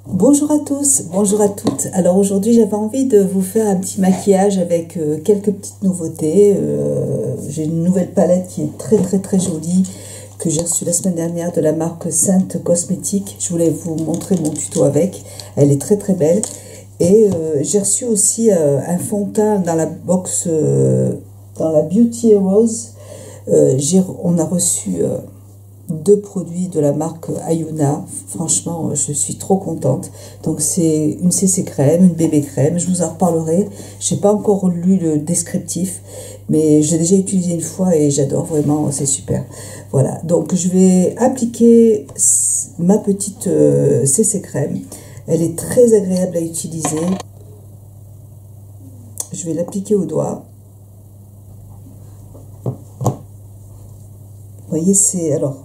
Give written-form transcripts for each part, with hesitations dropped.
Bonjour à tous, bonjour à toutes. Alors aujourd'hui j'avais envie de vous faire un petit maquillage avec quelques petites nouveautés. J'ai une nouvelle palette qui est très jolie que j'ai reçue la semaine dernière de la marque Sainte Cosmétique. Je voulais vous montrer mon tuto avec, elle est très belle. Et j'ai reçu aussi un fond de teint dans la box, dans la Beauty Heroes. On a reçu deux produits de la marque Ayuna. Franchement, je suis trop contente. Donc c'est une CC crème, une bébé crème. Je vous en reparlerai. J'ai pas encore lu le descriptif, mais j'ai déjà utilisé une fois et j'adore vraiment. C'est super. Voilà. Donc je vais appliquer ma petite CC crème. Elle est très agréable à utiliser. Je vais l'appliquer au doigt. Vous voyez, c'est alors,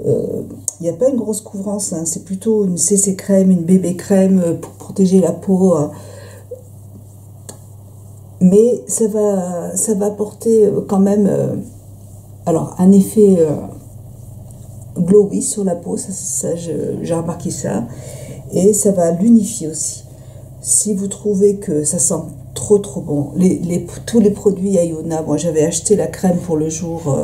il n'y a pas une grosse couvrance, hein, c'est plutôt une CC crème, une bébé crème pour protéger la peau. Mais ça va apporter quand même alors un effet glowy sur la peau, j'ai remarqué ça. Et ça va l'unifier aussi. Si vous trouvez que ça sent trop bon, tous les produits Ayuna, moi j'avais acheté la crème pour le jour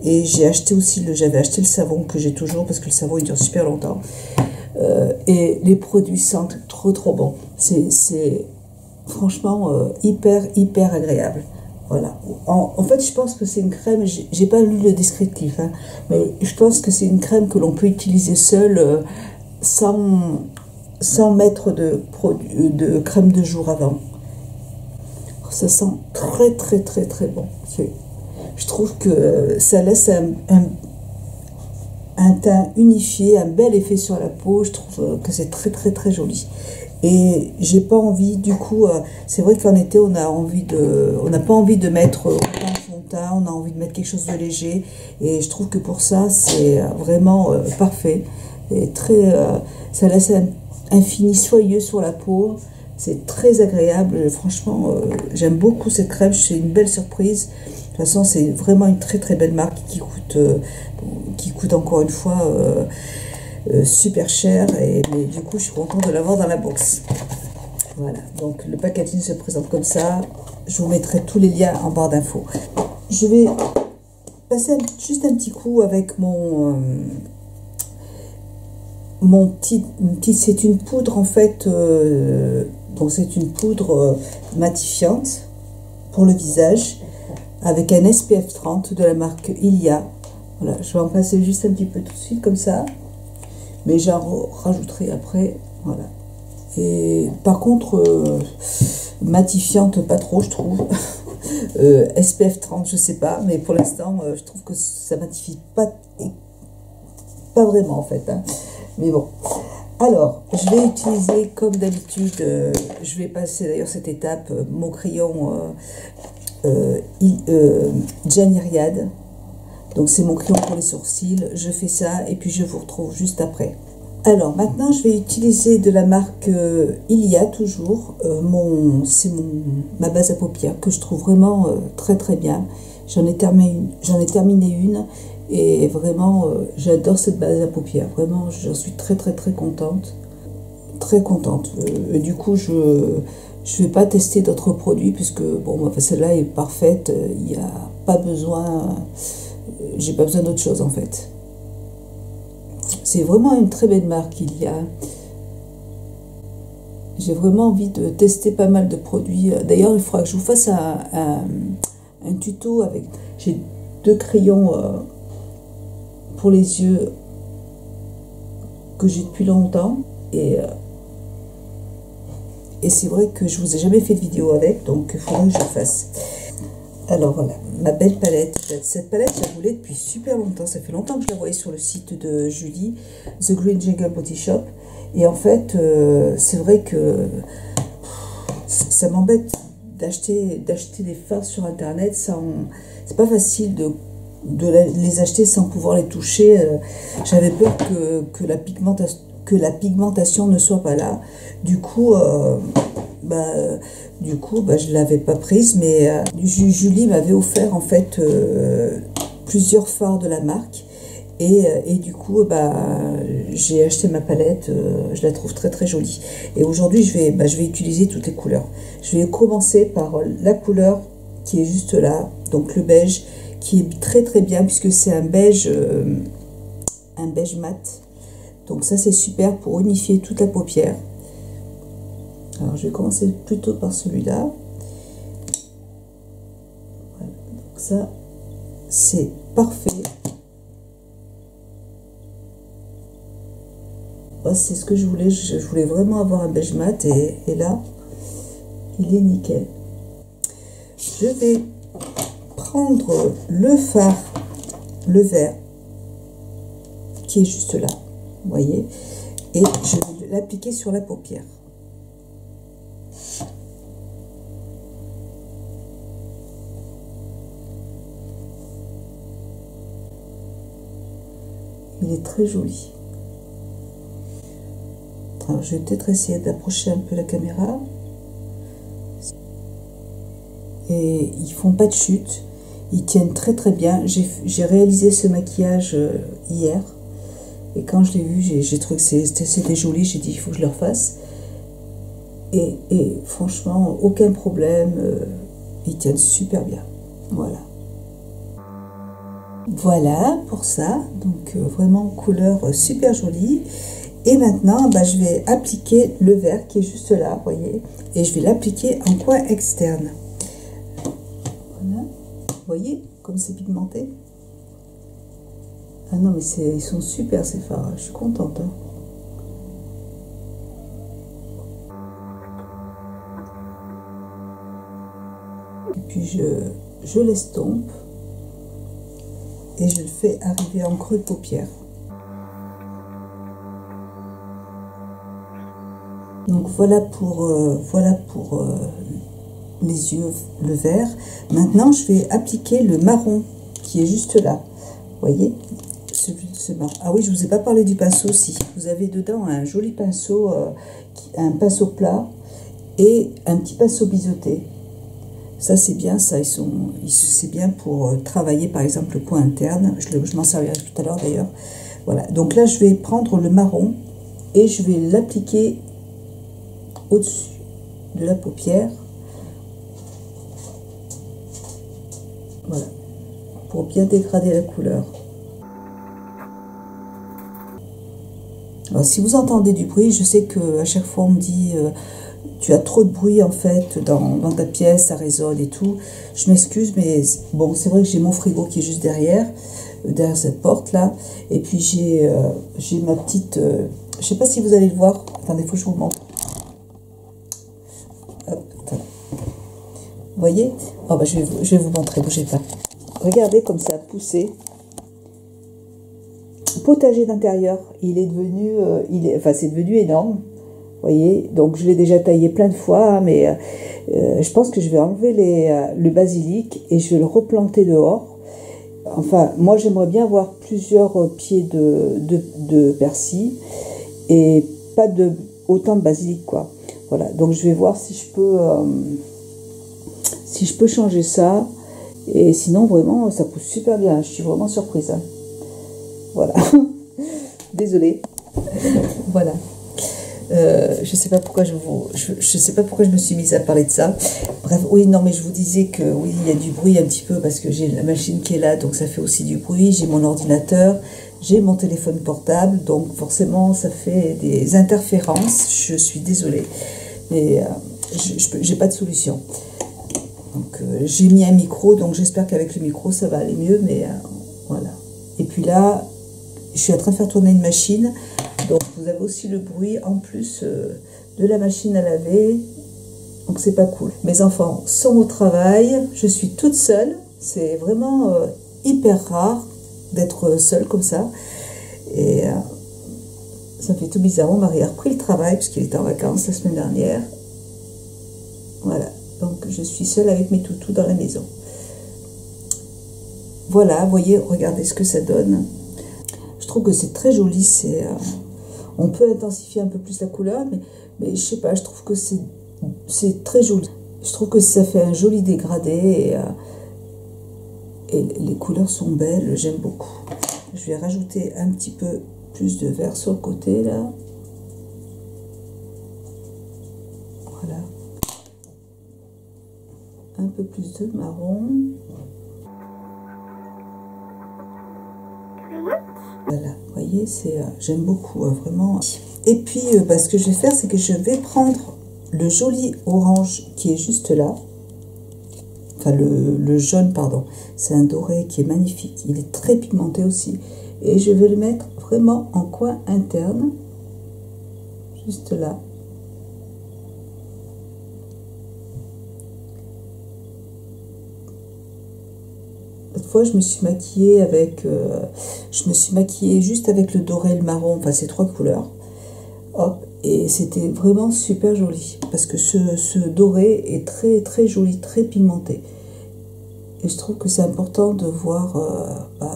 et j'avais acheté le savon que j'ai toujours parce que le savon il dure super longtemps. Et les produits sentent trop bon. C'est franchement hyper agréable. Voilà. En fait, je pense que c'est une crème, j'ai pas lu le descriptif, hein, mais je pense que c'est une crème que l'on peut utiliser seule sans mettre de crème de jour avant. Ça sent très bon. Je trouve que ça laisse un teint unifié, un bel effet sur la peau. Je trouve que c'est très joli. Et j'ai pas envie, du coup, c'est vrai qu'en été on n'a pas envie de mettre autant de fond de teint, on a envie de mettre quelque chose de léger. Et je trouve que pour ça c'est vraiment parfait. Et ça laisse un fini soyeux sur la peau. C'est très agréable. Franchement, j'aime beaucoup cette crème. C'est une belle surprise. De toute façon, c'est vraiment une très belle marque qui coûte encore une fois super cher. Mais du coup, je suis contente de l'avoir dans la box. Voilà. Donc, le packaging se présente comme ça. Je vous mettrai tous les liens en barre d'infos. Je vais passer juste un petit coup avec c'est une poudre en fait, donc c'est une poudre matifiante pour le visage avec un SPF 30 de la marque Ilia. Voilà, je vais en passer juste un petit peu tout de suite comme ça, mais j'en rajouterai après. Voilà. Et par contre, matifiante pas trop, je trouve. SPF 30, je sais pas, mais pour l'instant, je trouve que ça matifie pas vraiment en fait, hein. Mais bon, alors je vais utiliser comme d'habitude, je vais passer d'ailleurs cette étape, mon crayon Gianni Riad. Donc c'est mon crayon pour les sourcils. Je fais ça et puis je vous retrouve juste après. Alors maintenant je vais utiliser de la marque Ilia toujours, ma base à paupières que je trouve vraiment très bien. J'en ai terminé une. Et vraiment, j'adore cette base à paupières. Vraiment, j'en suis très contente. Très contente. Du coup, je vais pas tester d'autres produits puisque, bon, celle-là est parfaite. Il n'y a pas besoin... j'ai pas besoin d'autre chose, en fait. C'est vraiment une très belle marque, Ilia. J'ai vraiment envie de tester pas mal de produits. D'ailleurs, il faudra que je vous fasse un tuto avec... J'ai deux crayons... pour les yeux que j'ai depuis longtemps et c'est vrai que je vous ai jamais fait de vidéo avec, donc il faudrait que je le fasse. Alors voilà, ma belle palette. Cette palette, je la voulais depuis super longtemps. Ça fait longtemps que je la voyais sur le site de Julie, The Green Jingle Body Shop. Et en fait, c'est vrai que ça m'embête d'acheter des fards sur internet. C'est pas facile de les acheter sans pouvoir les toucher. J'avais peur que la pigmentation ne soit pas là. Du coup, je l'avais pas prise, mais Julie m'avait offert en fait plusieurs fards de la marque Et du coup, j'ai acheté ma palette, je la trouve très très jolie. Et aujourd'hui, je vais utiliser toutes les couleurs. Je vais commencer par la couleur qui est juste là, donc le beige, qui est très très bien puisque c'est un beige mat. Donc ça c'est super pour unifier toute la paupière. Alors je vais commencer plutôt par celui-là. Voilà, donc ça c'est parfait. C'est ce que je voulais. Je voulais vraiment avoir un beige mat et là, il est nickel. Je vais prendre le fard, le vert, qui est juste là, vous voyez, et je vais l'appliquer sur la paupière. Il est très joli. Alors, je vais peut-être essayer d'approcher un peu la caméra. Et ils font pas de chute. Ils tiennent très très bien. J'ai réalisé ce maquillage hier. Et quand je l'ai vu, j'ai trouvé que c'était joli. J'ai dit, il faut que je le refasse. Et franchement, aucun problème. Ils tiennent super bien. Voilà. Voilà pour ça. Donc, vraiment, couleur super jolie. Et maintenant, je vais appliquer le vert qui est juste là, vous voyez. Et je vais l'appliquer en coin externe. Voilà. Vous voyez comme c'est pigmenté. Ah non, mais ils sont super ces fards. Je suis contente. Hein. Et puis je l'estompe. Et je le fais arriver en creux de paupière. Donc voilà pour les yeux, le vert. Maintenant, je vais appliquer le marron qui est juste là. Vous voyez, ce marron. Ah oui, je vous ai pas parlé du pinceau aussi. Vous avez dedans un joli pinceau, un pinceau plat et un petit pinceau biseauté. Ça c'est bien, ça c'est bien pour travailler par exemple le coin interne. Je m'en servirai tout à l'heure d'ailleurs. Voilà. Donc là, je vais prendre le marron et je vais l'appliquer au-dessus de la paupière, voilà, pour bien dégrader la couleur. Alors si vous entendez du bruit, je sais que à chaque fois on me dit tu as trop de bruit en fait dans ta pièce, ça résonne et tout. Je m'excuse, mais bon, c'est vrai que j'ai mon frigo qui est juste derrière cette porte là, et puis j'ai ma petite, je sais pas si vous allez le voir, attendez, faut que je vous montre. Vous voyez, je vais vous montrer, bougez pas. Regardez comme ça a poussé. Potager d'intérieur, il est devenu, c'est devenu énorme. Vous voyez, donc je l'ai déjà taillé plein de fois, hein, mais je pense que je vais enlever le basilic et je vais le replanter dehors. Enfin, moi j'aimerais bien avoir plusieurs pieds de persil et pas autant de basilic, quoi. Voilà, donc je vais voir si je peux changer ça. Et sinon, vraiment, ça pousse super bien. Je suis vraiment surprise. Hein. Voilà. Désolée. Voilà. Je sais pas pourquoi je sais pas pourquoi je me suis mise à parler de ça. Bref, oui, non, mais je vous disais que oui, il y a du bruit un petit peu parce que j'ai la machine qui est là, donc ça fait aussi du bruit. J'ai mon ordinateur, j'ai mon téléphone portable, donc forcément, ça fait des interférences. Je suis désolée, mais j'ai pas de solution. Donc j'ai mis un micro, donc j'espère qu'avec le micro ça va aller mieux, mais voilà. Et puis là, je suis en train de faire tourner une machine, donc vous avez aussi le bruit en plus de la machine à laver, donc c'est pas cool. Mes enfants sont au travail, je suis toute seule, c'est vraiment hyper rare d'être seule comme ça, et ça me fait tout bizarre. Mon mari a repris le travail puisqu'il était en vacances la semaine dernière, voilà. Donc je suis seule avec mes toutous dans la maison. Voilà, vous voyez, regardez ce que ça donne. Je trouve que c'est très joli. On peut intensifier un peu plus la couleur, mais je sais pas, je trouve que c'est très joli. Je trouve que ça fait un joli dégradé et les couleurs sont belles, j'aime beaucoup. Je vais rajouter un petit peu plus de vert sur le côté là. Voilà. Un peu plus de marron. Voilà, vous voyez, j'aime beaucoup, vraiment. Et puis, ce que je vais faire, c'est que je vais prendre le joli orange qui est juste là. Enfin, le jaune, pardon. C'est un doré qui est magnifique. Il est très pigmenté aussi. Et je vais le mettre vraiment en coin interne. Juste là. L'autre fois, je me suis maquillée juste avec le doré et le marron, enfin ces trois couleurs. Hop, et c'était vraiment super joli parce que ce doré est très très joli, très pigmenté. Et je trouve que c'est important de voir,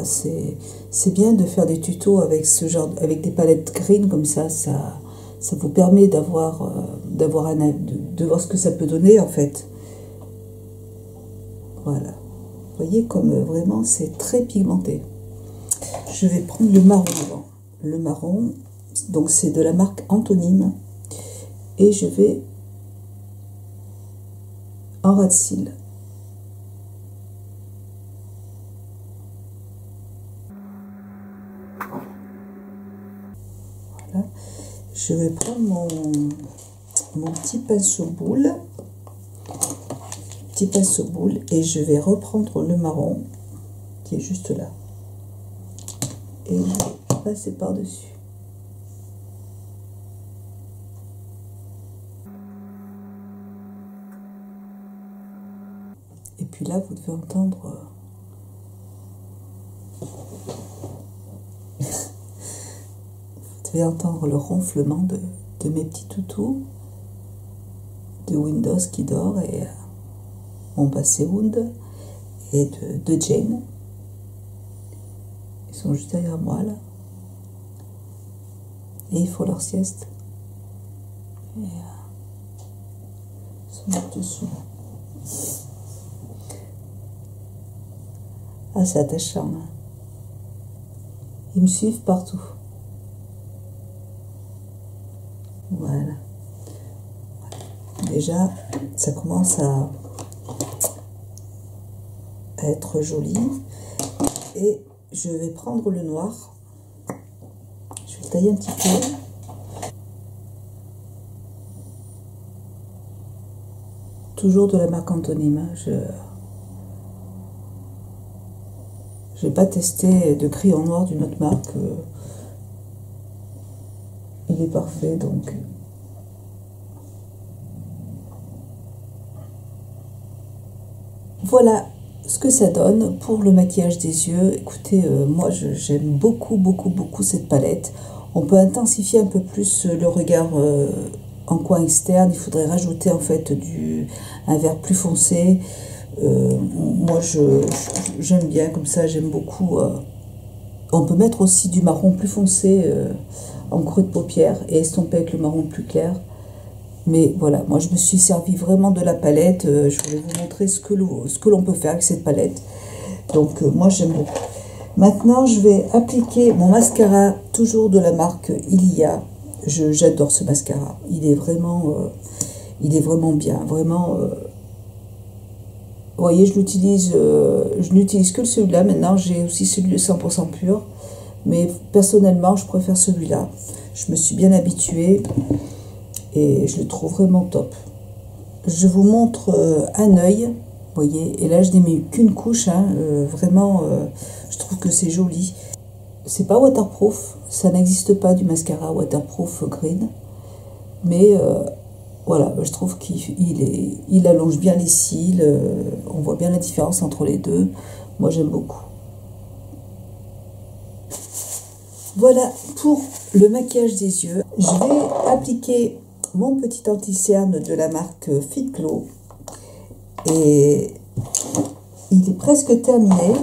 c'est bien de faire des tutos avec ce genre, avec des palettes green comme ça vous permet de voir ce que ça peut donner en fait. Voilà. Vous voyez comme vraiment c'est très pigmenté. Je vais prendre le marron avant. Le marron, donc c'est de la marque Antonine. Et je vais en ras de cils. Voilà. Je vais prendre mon petit pinceau boule. Et je vais reprendre le marron qui est juste là et je vais passer par dessus. Et puis là vous devez entendre le ronflement de mes petits toutous de Windows qui dort et mon Basséwood et de Jane. Ils sont juste derrière moi là. Et ils font leur sieste. Et ils sont juste dessous. Ah, c'est attachant. Hein. Ils me suivent partout. Voilà. Déjà, ça commence à être joli. Et je vais prendre le noir. Je vais le tailler un petit peu. Toujours de la marque Antonine. Hein. Je n'ai pas testé de crayon noir d'une autre marque. Il est parfait donc. Voilà ce que ça donne pour le maquillage des yeux. Écoutez, moi j'aime beaucoup cette palette. On peut intensifier un peu plus le regard en coin externe. Il faudrait rajouter en fait un vert plus foncé. Moi j'aime bien comme ça, j'aime beaucoup. On peut mettre aussi du marron plus foncé en creux de paupière et estomper avec le marron plus clair. Mais voilà, moi je me suis servi vraiment de la palette. Je voulais vous montrer ce que l'on peut faire avec cette palette. Donc moi j'aime beaucoup. Maintenant je vais appliquer mon mascara, toujours de la marque Ilia. J'adore ce mascara. Il est vraiment bien. Vraiment. Vous voyez, je n'utilise que celui-là. Maintenant j'ai aussi celui de 100% pur. Mais personnellement je préfère celui-là. Je me suis bien habituée. Et je le trouve vraiment top. Je vous montre un œil, vous voyez, et là je n'ai mis qu'une couche, hein, vraiment, je trouve que c'est joli. C'est pas waterproof, ça n'existe pas du mascara waterproof green, mais voilà, je trouve qu'il allonge bien les cils, on voit bien la différence entre les deux. Moi j'aime beaucoup. Voilà pour le maquillage des yeux. Je vais appliquer mon petit anti-cerne de la marque Fit Glow et il est presque terminé.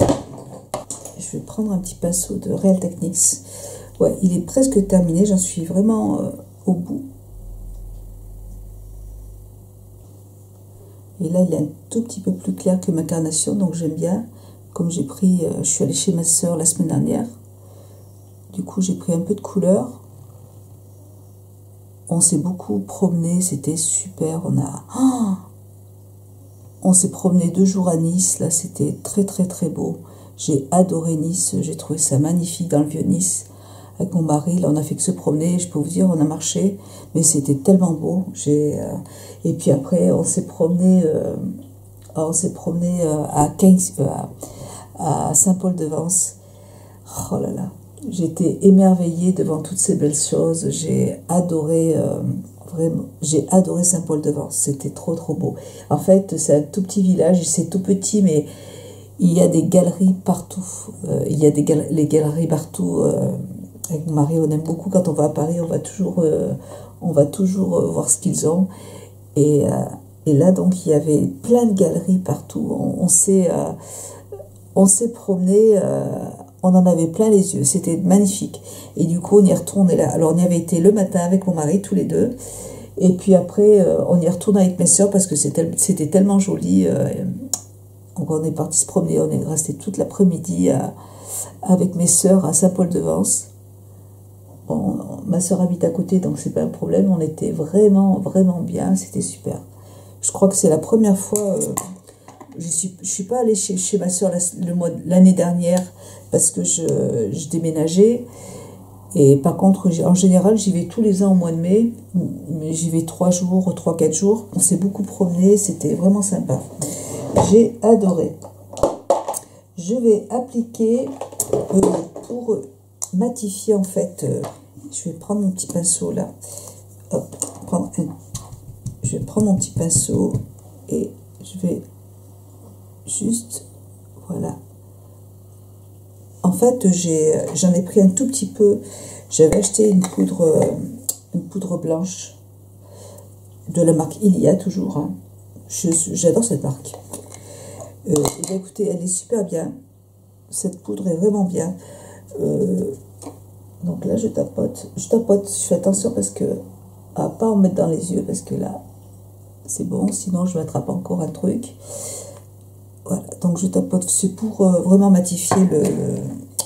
Je vais prendre un petit pinceau de Real Techniques. Ouais, il est presque terminé, j'en suis vraiment au bout. Et là il est un tout petit peu plus clair que ma carnation, donc j'aime bien. Comme je suis allée chez ma soeur la semaine dernière, Du coup, j'ai pris un peu de couleur. On s'est beaucoup promené, c'était super. On s'est promené 2 jours à Nice, là c'était très très très beau. J'ai adoré Nice, j'ai trouvé ça magnifique dans le vieux Nice. Avec mon mari, là on a fait que se promener, je peux vous dire, on a marché, mais c'était tellement beau. Et puis après, on s'est promené, à Saint-Paul-de-Vence. Oh là là, j'étais émerveillée devant toutes ces belles choses. J'ai adoré, vraiment, j'ai adoré Saint-Paul-de-Vence. C'était trop trop beau. En fait, c'est un tout petit village, c'est tout petit, mais il y a des galeries partout. Il y a les galeries partout. Avec mon mari, on aime beaucoup quand on va à Paris, on va toujours voir ce qu'ils ont. Et là, donc, il y avait plein de galeries partout. On s'est promené, on en avait plein les yeux. C'était magnifique. Et du coup, on y retournait là. Alors, on y avait été le matin avec mon mari, tous les deux. Et puis après, on y retourne avec mes sœurs parce que c'était tellement joli. Donc, on est parti se promener. On est resté toute l'après-midi avec mes sœurs à Saint-Paul-de-Vence. Ma sœur habite à côté, donc c'est pas un problème. On était vraiment, vraiment bien. C'était super. Je crois que c'est la première fois. Je suis pas allée chez ma sœur l'année dernière parce que je déménageais. Et par contre, en général, j'y vais tous les ans au mois de mai. Mais j'y vais 3-4 jours. On s'est beaucoup promené. C'était vraiment sympa. J'ai adoré. Je vais appliquer pour matifier en fait. Je vais prendre mon petit pinceau là. Hop, je vais prendre mon petit pinceau et je vais juste, voilà. En fait, j'en ai pris un tout petit peu. J'avais acheté une poudre blanche de la marque Ilia, toujours. Hein. J'adore cette marque. Et bien, écoutez, elle est super bien. Cette poudre est vraiment bien. Donc là, je tapote, je fais attention parce que à pas en mettre dans les yeux parce que là, c'est bon, sinon je m'attrape encore un truc. Voilà, donc je tapote, c'est pour vraiment matifier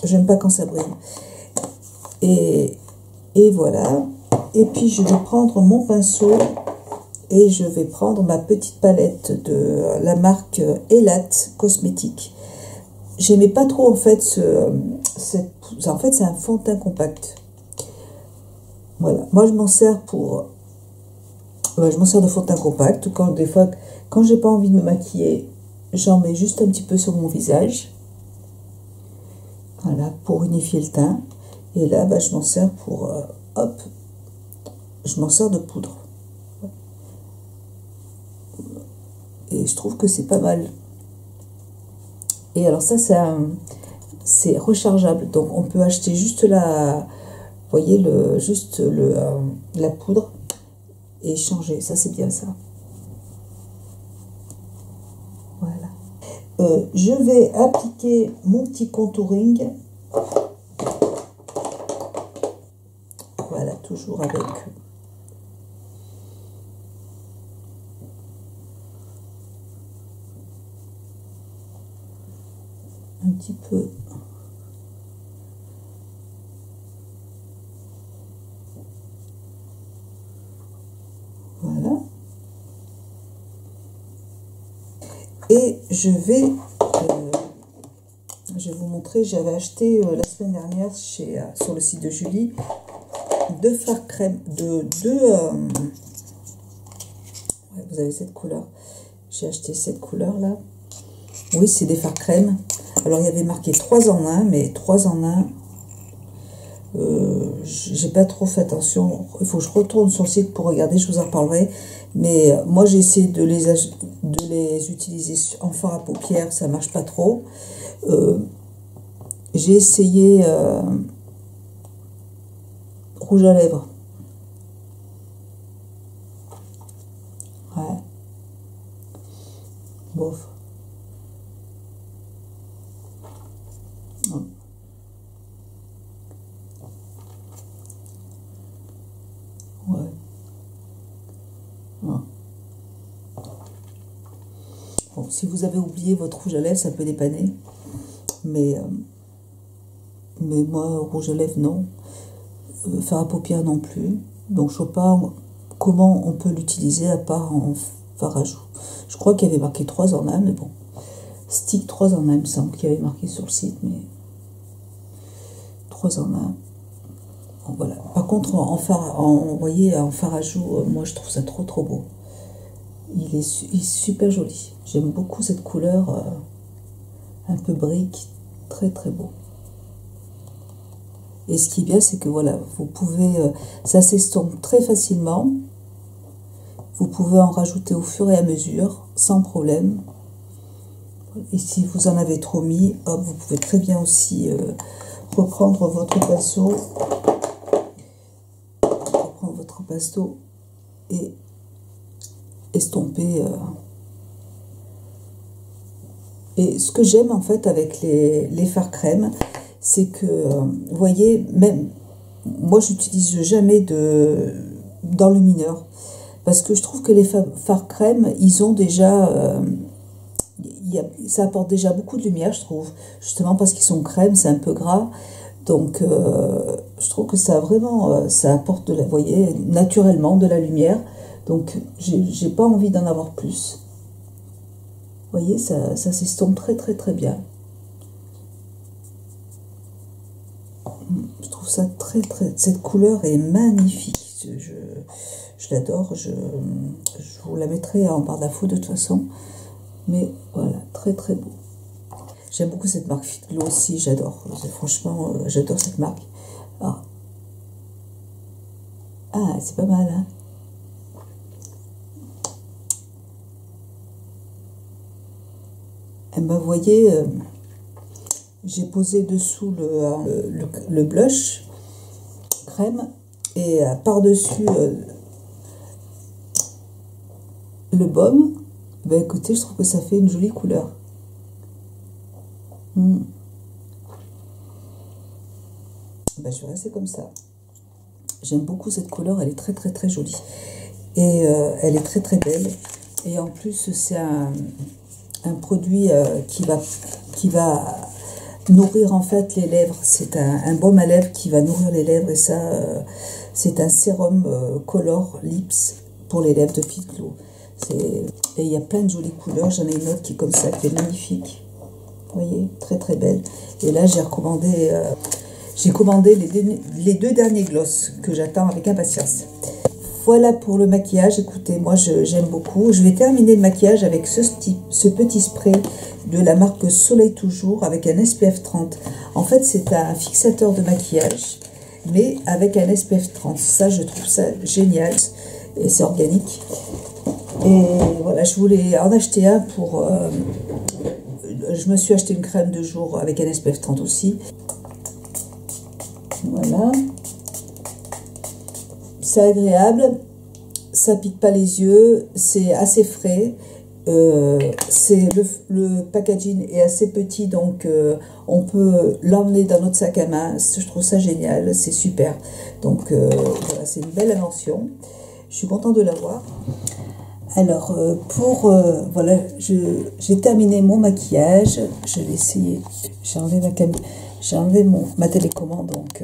j'aime pas quand ça brille. Et voilà, et puis je vais prendre mon pinceau et je vais prendre ma petite palette de la marque Elat Cosmétique. J'aimais pas trop en fait en fait c'est un fond de teint compact. Voilà, moi je m'en sers de fond de teint compact. Des fois quand j'ai pas envie de me maquiller, j'en mets juste un petit peu sur mon visage. Voilà, pour unifier le teint. Et là, je m'en sers pour je m'en sers de poudre. Et je trouve que c'est pas mal. Et alors ça, c'est rechargeable. Donc on peut acheter juste vous voyez, la poudre et changer. Ça, c'est bien ça. Voilà. Je vais appliquer mon petit contouring. Voilà, toujours avec un petit peu. Voilà. Et je vais vous montrer, j'avais acheté la semaine dernière sur le site de Julie 2 fards crème, vous avez cette couleur. J'ai acheté cette couleur là. Oui, c'est des fards crème. Alors il y avait marqué 3 en 1, mais 3 en 1, j'ai pas trop fait attention. Il faut que je retourne sur le site pour regarder, je vous en reparlerai. Mais moi j'ai essayé de les utiliser en fard à paupières, ça marche pas trop. J'ai essayé rouge à lèvres. Ouais. Bof. Ouais. Ouais. Bon, si vous avez oublié votre rouge à lèvres, ça peut dépanner. Mais mais moi, rouge à lèvres, non. Fard à paupières, non plus. Donc, je ne sais pas comment on peut l'utiliser à part en fard à joues. Je crois qu'il y avait marqué 3 en 1, mais bon. Stick 3 en 1, il me semble qu'il y avait marqué sur le site, mais 3 en 1. Bon, voilà. Par contre, vous voyez, en fard à joues, moi, je trouve ça trop, trop beau. Il est super joli. J'aime beaucoup cette couleur un peu brique, très, très beau. Et ce qui est bien, c'est que voilà, vous pouvez, ça s'estompe très facilement. Vous pouvez en rajouter au fur et à mesure, sans problème. Et si vous en avez trop mis, hop, vous pouvez très bien aussi reprendre votre pinceau, et estomper. Et ce que j'aime en fait avec les fards crème, c'est que, vous voyez, même moi j'utilise jamais d'enlumineur, parce que je trouve que les fards crème, ils ont déjà, ça apporte déjà beaucoup de lumière, je trouve, justement parce qu'ils sont crème, c'est un peu gras, donc je trouve que ça vraiment, ça apporte vous voyez, naturellement de la lumière, donc j'ai pas envie d'en avoir plus. Vous voyez, ça s'estompe très très très bien. Je trouve ça très très... Cette couleur est magnifique. Je l'adore. Je vous la mettrai en barre d'infos de toute façon. Mais voilà, très très beau. J'aime beaucoup cette marque Fit Glow aussi. J'adore. Franchement, j'adore cette marque. Ah, c'est pas mal, hein. Et ben, vous voyez, j'ai posé dessous le blush crème et par-dessus le baume. Ben, écoutez, je trouve que ça fait une jolie couleur. Ben, je vais rester comme ça. J'aime beaucoup cette couleur, elle est très très très jolie. Et elle est très très belle. Et en plus, c'est un produit qui va nourrir en fait les lèvres. C'est un baume à lèvres qui va nourrir les lèvres, et ça, c'est un sérum Color Lips pour les lèvres de Fit Glow. Et il y a plein de jolies couleurs. J'en ai une autre qui est comme ça, qui est magnifique. Vous voyez, très très belle. Et là, j'ai commandé les 2 derniers gloss que j'attends avec impatience. Voilà pour le maquillage. Écoutez, moi j'aime beaucoup. Je vais terminer le maquillage avec ce petit spray de la marque Soleil Toujours avec un SPF 30. En fait, c'est un fixateur de maquillage, mais avec un SPF 30. Ça, je trouve ça génial. Et c'est organique. Et voilà, je voulais en acheter un pour... je me suis acheté une crème de jour avec un SPF 30 aussi. Voilà. C'est agréable, ça pique pas les yeux, c'est assez frais, le packaging est assez petit, donc on peut l'emmener dans notre sac à main. Je trouve ça génial, c'est super. Donc voilà, c'est une belle invention. Je suis contente de l'avoir. Alors voilà, j'ai terminé mon maquillage. Je vais essayer. J'ai enlevé ma caméra. J'ai enlevé ma télécommande, donc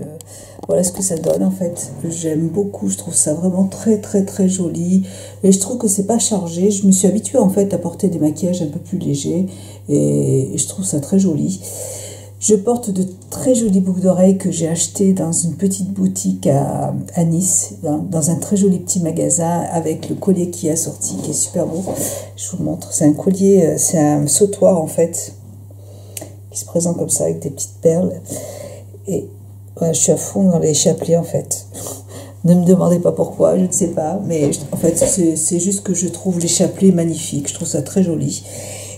voilà ce que ça donne en fait. J'aime beaucoup, je trouve ça vraiment très très très joli. Et je trouve que c'est pas chargé. Je me suis habituée en fait à porter des maquillages un peu plus légers. Et je trouve ça très joli. Je porte de très jolies boucles d'oreilles que j'ai achetées dans une petite boutique à Nice, dans un très joli petit magasin, avec le collier qui est assorti, qui est super beau. Je vous le montre. C'est un collier, c'est un sautoir en fait, qui se présente comme ça avec des petites perles. Et ouais, je suis à fond dans les chapelets en fait. Ne me demandez pas pourquoi, je ne sais pas, mais en fait c'est juste que je trouve les chapelets magnifiques. Je trouve ça très joli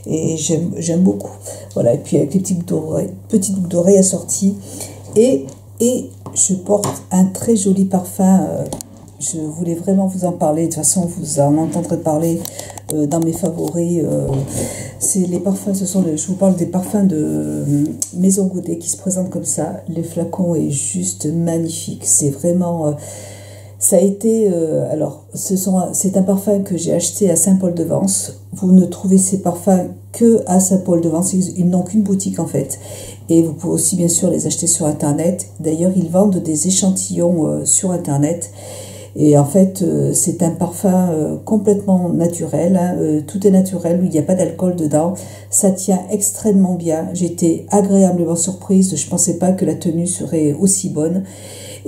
et j'aime beaucoup. Voilà, et puis avec les petites boucles d'oreilles assorties, et je porte un très joli parfum. Je voulais vraiment vous en parler. De toute façon, vous en entendrez parler dans mes favoris. C'est les parfums, je vous parle des parfums de Maison Godet qui se présentent comme ça. Le flacon est juste magnifique. C'est vraiment... ça a été... alors, c'est un parfum que j'ai acheté à Saint-Paul-de-Vence. Vous ne trouvez ces parfums que à Saint-Paul-de-Vence. Ils n'ont qu'une boutique en fait. Et vous pouvez aussi bien sûr les acheter sur internet. D'ailleurs, ils vendent des échantillons sur internet. Et en fait, c'est un parfum complètement naturel, hein, tout est naturel, il n'y a pas d'alcool dedans, ça tient extrêmement bien. J'étais agréablement surprise, je ne pensais pas que la tenue serait aussi bonne.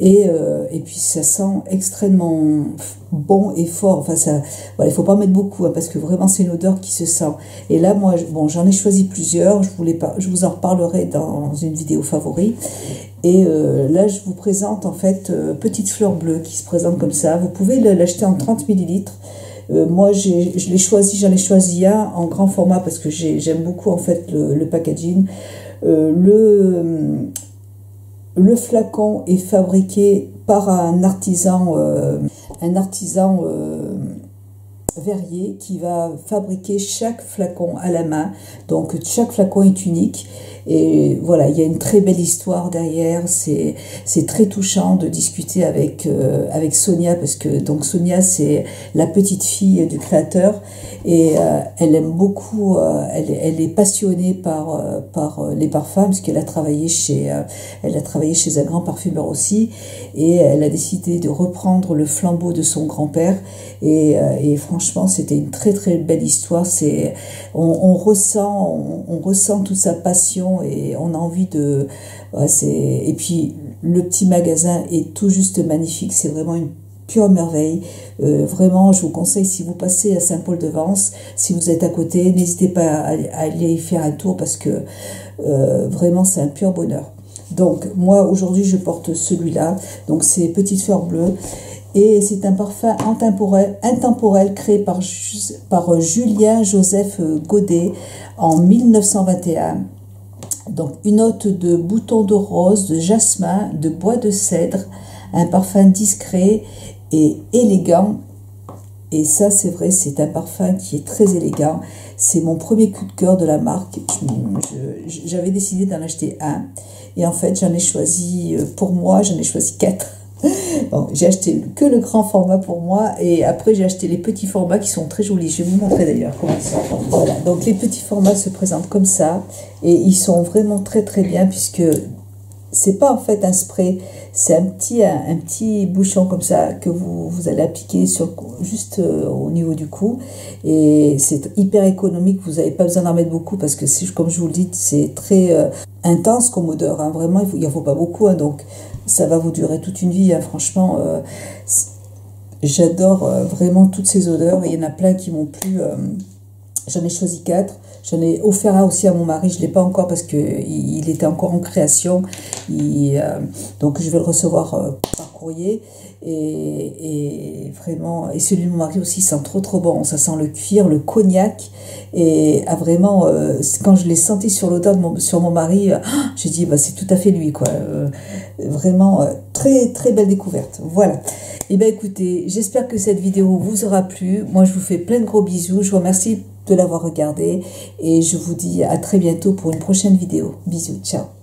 Et puis ça sent extrêmement bon et fort. Enfin, ça, voilà, il faut pas mettre beaucoup, hein, parce que vraiment c'est une odeur qui se sent. Et là, moi, bon, j'en ai choisi plusieurs. Je vous en reparlerai dans une vidéo favori. Et là, je vous présente en fait Petite Fleur Bleue qui se présente comme ça. Vous pouvez l'acheter en 30 millilitres. Moi, j'en ai choisi un en grand format parce que j'aime beaucoup en fait le packaging. Le flacon est fabriqué par un artisan verrier qui va fabriquer chaque flacon à la main. Donc chaque flacon est unique. Et voilà, il y a une très belle histoire derrière. C'est très touchant de discuter avec Sonia, parce que donc Sonia, c'est la petite fille du créateur, et elle aime beaucoup, elle est passionnée par les parfums, parce qu'elle a travaillé chez un grand parfumeur aussi, et elle a décidé de reprendre le flambeau de son grand-père. Et franchement, c'était une très très belle histoire. On ressent toute sa passion, et on a envie de... Et puis le petit magasin est tout juste magnifique, c'est vraiment une pure merveille. Vraiment, je vous conseille, si vous passez à Saint-Paul-de-Vence, si vous êtes à côté, n'hésitez pas à aller y faire un tour, parce que vraiment c'est un pur bonheur. Donc moi aujourd'hui je porte celui-là, donc c'est Petite Fleur Bleue. Et c'est un parfum intemporel créé par Julien Joseph Godet en 1921. Donc une note de bouton de rose, de jasmin, de bois de cèdre, un parfum discret et élégant. Et ça, c'est vrai, c'est un parfum qui est très élégant. C'est mon premier coup de cœur de la marque. J'avais décidé d'en acheter un. Et en fait, j'en ai choisi 4. Bon, j'ai acheté que le grand format pour moi, et après j'ai acheté les petits formats qui sont très jolis. Je vais vous montrer d'ailleurs comment ils sont. Voilà, donc les petits formats se présentent comme ça, et ils sont vraiment très très bien, puisque c'est pas en fait un spray, c'est un petit bouchon comme ça que vous allez appliquer juste au niveau du cou, et c'est hyper économique. Vous n'avez pas besoin d'en mettre beaucoup, parce que comme je vous le dis, c'est très intense comme odeur, hein. Vraiment il en faut pas beaucoup, hein, donc ça va vous durer toute une vie, hein. Franchement, j'adore vraiment toutes ces odeurs, et il y en a plein qui m'ont plu. J'en ai choisi 4. J'en ai offert un aussi à mon mari. Je ne l'ai pas encore parce qu'il était encore en création. Donc je vais le recevoir par courrier. Et vraiment, et celui de mon mari aussi sent trop bon. Ça sent le cuir, le cognac. Et vraiment, quand je l'ai senti sur l'odeur sur mon mari, j'ai dit c'est tout à fait lui, quoi. Vraiment très très belle découverte. Voilà. Et bien écoutez, j'espère que cette vidéo vous aura plu. Moi je vous fais plein de gros bisous. Je vous remercie de l'avoir regardé, et je vous dis à très bientôt pour une prochaine vidéo. Bisous, ciao.